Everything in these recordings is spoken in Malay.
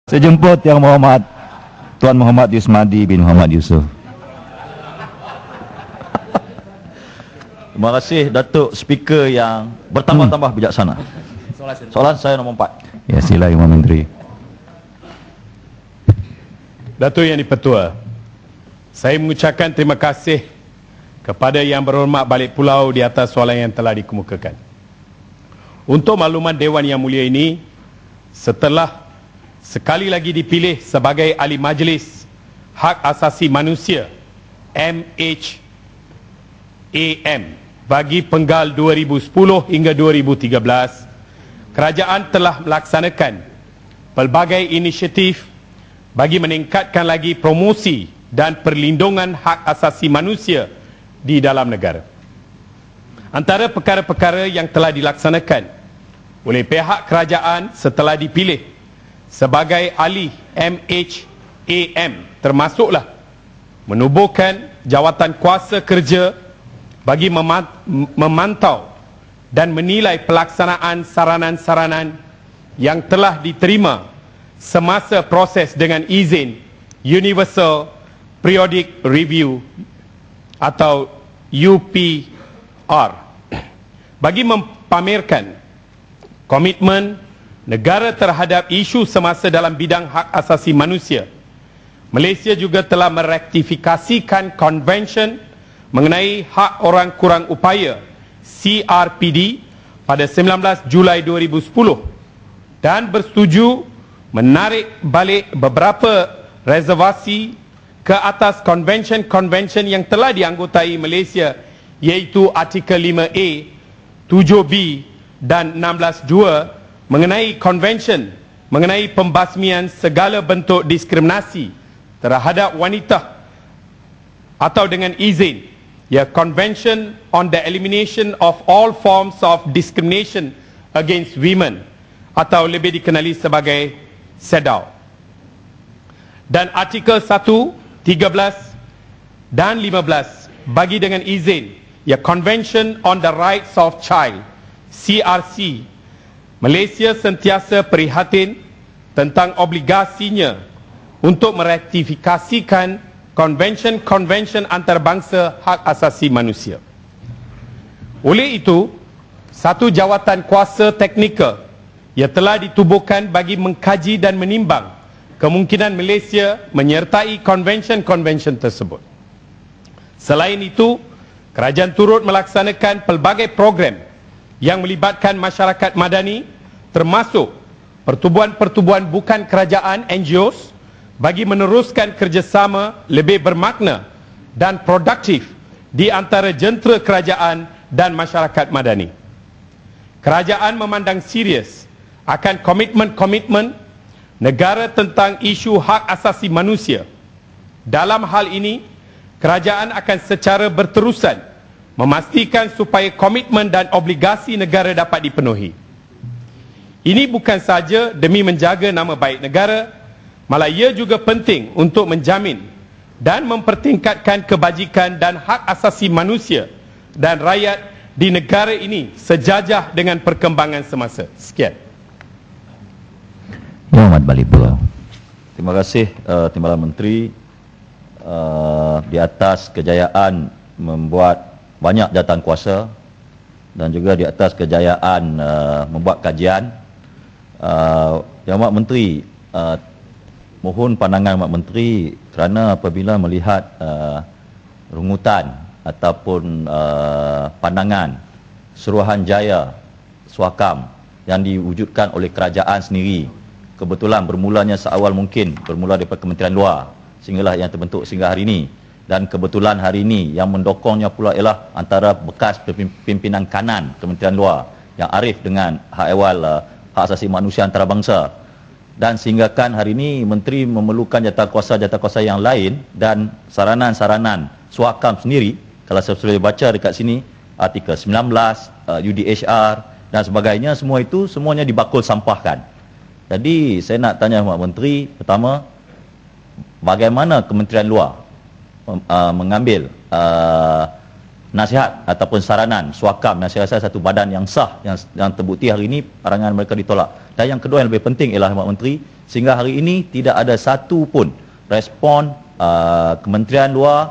Saya jemput Yang Muhammad Tuan Muhammad Yusmadi bin Muhammad Yusuf. Terima kasih Datuk Speaker yang bertambah-tambah bijaksana. Soalan saya nombor 4. Ya, sila Imam Menteri. Datuk Yang di-Pertua, saya mengucapkan terima kasih kepada Yang Berhormat Balik Pulau di atas soalan yang telah dikemukakan. Untuk makluman Dewan Yang Mulia ini, setelah sekali lagi dipilih sebagai Ahli Majlis Hak Asasi Manusia MHAM bagi penggal 2010 hingga 2013, kerajaan telah melaksanakan pelbagai inisiatif bagi meningkatkan lagi promosi dan perlindungan hak asasi manusia di dalam negara. Antara perkara-perkara yang telah dilaksanakan oleh pihak kerajaan setelah dipilih sebagai ahli MHAM termasuklah menubuhkan jawatan kuasa kerja bagi memantau dan menilai pelaksanaan saranan-saranan yang telah diterima semasa proses dengan izin Universal Periodic Review atau UPR bagi mempamerkan komitmen negara terhadap isu semasa dalam bidang hak asasi manusia. Malaysia juga telah merektifikasikan Konvensyen mengenai hak orang kurang upaya CRPD pada 19 Julai 2010 dan bersetuju menarik balik beberapa reservasi ke atas konvensyen-konvensyen yang telah dianggotai Malaysia, iaitu Artikel 5A, 7B dan 16.2 mengenai konvensyen mengenai pembasmian segala bentuk diskriminasi terhadap wanita atau dengan izin, ya, Convention on the Elimination of All Forms of Discrimination Against Women atau lebih dikenali sebagai CEDAW, dan Artikel 1, 13 dan 15 bagi dengan izin, ya, Convention on the Rights of Child CRC. Malaysia sentiasa prihatin tentang obligasinya untuk merektifikasikan konvensyen-konvensyen antarabangsa hak asasi manusia. Oleh itu, satu jawatan kuasa teknikal ia telah ditubuhkan bagi mengkaji dan menimbang kemungkinan Malaysia menyertai konvensyen-konvensyen tersebut. Selain itu, kerajaan turut melaksanakan pelbagai program yang melibatkan masyarakat madani termasuk pertubuhan-pertubuhan bukan kerajaan NGOs bagi meneruskan kerjasama lebih bermakna dan produktif di antara jentera kerajaan dan masyarakat madani. Kerajaan memandang serius akan komitmen-komitmen negara tentang isu hak asasi manusia. Dalam hal ini, kerajaan akan secara berterusan memastikan supaya komitmen dan obligasi negara dapat dipenuhi. Ini bukan saja demi menjaga nama baik negara, malah ia juga penting untuk menjamin dan mempertingkatkan kebajikan dan hak asasi manusia dan rakyat di negara ini sejajah dengan perkembangan semasa. Sekian. Muhammad Balik Pulau. Terima kasih Timbalan Menteri di atas kejayaan membuat banyak jawatan kuasa dan juga di atas kejayaan membuat kajian. Yang Mak Menteri, mohon pandangan Mak Menteri kerana apabila melihat rungutan ataupun pandangan Suruhanjaya Suakam yang diwujudkan oleh kerajaan sendiri, kebetulan bermulanya seawal mungkin bermula daripada Kementerian Luar sehinggalah yang terbentuk sehingga hari ini, dan kebetulan hari ini yang mendokongnya pula ialah antara bekas pimpinan kanan Kementerian Luar yang arif dengan hak ehwal hak asasi manusia antarabangsa, dan sehinggakan hari ini Menteri memerlukan jawatan kuasa yang lain dan saranan-saranan Suakam sendiri. Kalau saya sudah baca dekat sini Artikel 19, UDHR dan sebagainya, semua itu semuanya dibakul sampahkan. Jadi saya nak tanya Mak Menteri, pertama, bagaimana Kementerian Luar mengambil nasihat ataupun saranan Suakam yang saya rasa satu badan yang sah yang terbukti hari ini arangan mereka ditolak. Dan yang kedua yang lebih penting ialah Mak Menteri, Sehingga hari ini tidak ada satu pun respon Kementerian Luar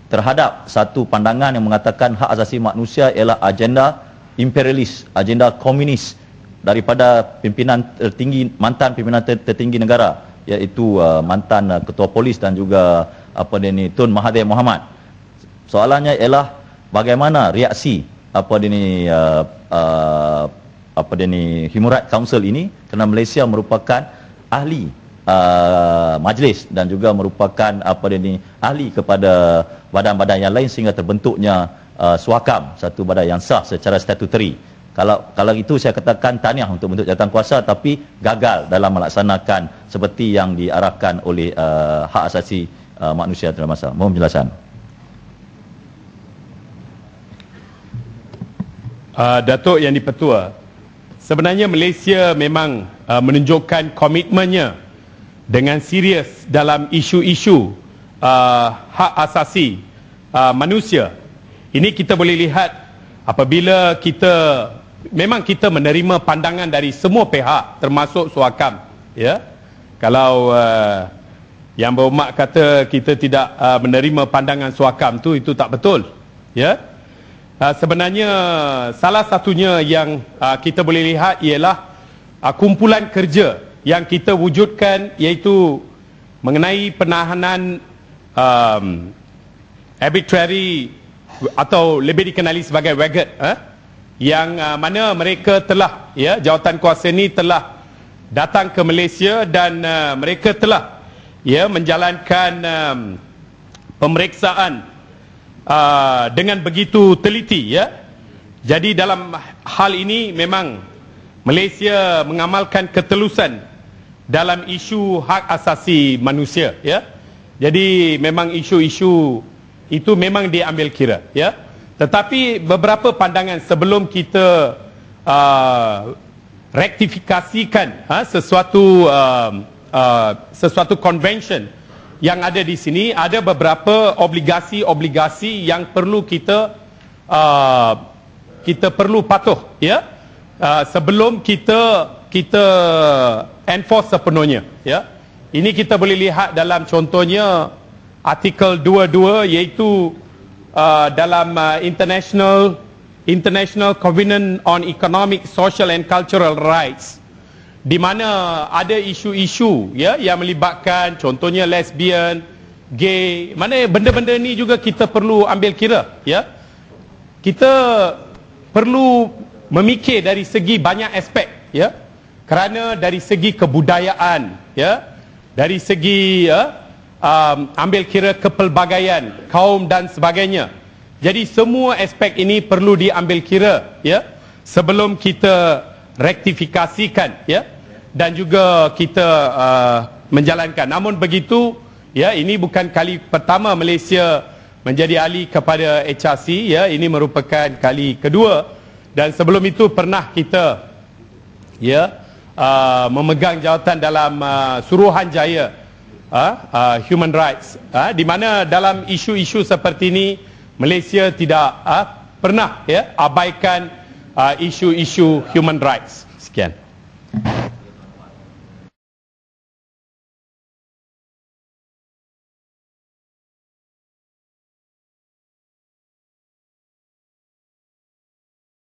terhadap satu pandangan yang mengatakan hak asasi manusia ialah agenda imperialis, agenda komunis daripada pimpinan tertinggi, mantan pimpinan tertinggi negara, iaitu mantan ketua polis dan juga Tun Mahathir Mohamad. Soalannya ialah bagaimana reaksi Human Rights Council ini, kerana Malaysia merupakan ahli majlis dan juga merupakan ahli kepada badan-badan yang lain sehingga terbentuknya SWAKAM, satu badan yang sah secara statutari. Kalau itu saya katakan tahniah untuk bentuk jawatan kuasa, tapi gagal dalam melaksanakan seperti yang diarahkan oleh hak asasi manusia dalam masa. Mohon penjelasan. Datuk Yang di-Pertua, sebenarnya Malaysia memang menunjukkan komitmennya dengan serius dalam isu-isu hak asasi manusia. Ini kita boleh lihat apabila memang kita menerima pandangan dari semua pihak termasuk SWAKAM, ya. Kalau yang berhormat kata kita tidak menerima pandangan SWAKAM itu tak betul, ya. Sebenarnya salah satunya yang kita boleh lihat ialah kumpulan kerja yang kita wujudkan, iaitu mengenai penahanan arbitrary atau lebih dikenali sebagai WAGT, yang mana mereka telah, ya, jawatan kuasa ini telah datang ke Malaysia dan mereka telah, ya, menjalankan pemeriksaan dengan begitu teliti, ya. Jadi dalam hal ini memang Malaysia mengamalkan ketelusan dalam isu hak asasi manusia, ya. Jadi memang isu-isu itu memang diambil kira, ya. Tetapi beberapa pandangan sebelum kita rektifikasikan sesuatu convention yang ada di sini, ada beberapa obligasi-obligasi yang perlu kita perlu patuh, ya, sebelum kita enforce sepenuhnya, ya. Ini kita boleh lihat dalam contohnya artikel 22, iaitu dalam International Covenant on Economic, Social and Cultural Rights, di mana ada isu-isu, ya, yang melibatkan contohnya lesbian, gay, mana benda-benda ni juga kita perlu ambil kira, ya. Kita perlu memikir dari segi banyak aspek, ya. Kerana dari segi kebudayaan, ya, dari segi, ya, ambil kira kepelbagaian kaum dan sebagainya. Jadi semua aspek ini perlu diambil kira, ya, sebelum kita rektifikasikan, ya, dan juga kita menjalankan. Namun begitu, ya, ini bukan kali pertama Malaysia menjadi ahli kepada HRC, ya, ini merupakan kali kedua, dan sebelum itu pernah kita, ya, memegang jawatan dalam Suruhanjaya Human Rights, di mana dalam isu-isu seperti ini Malaysia tidak pernah, ya, abaikan isu-isu human rights. Sekian.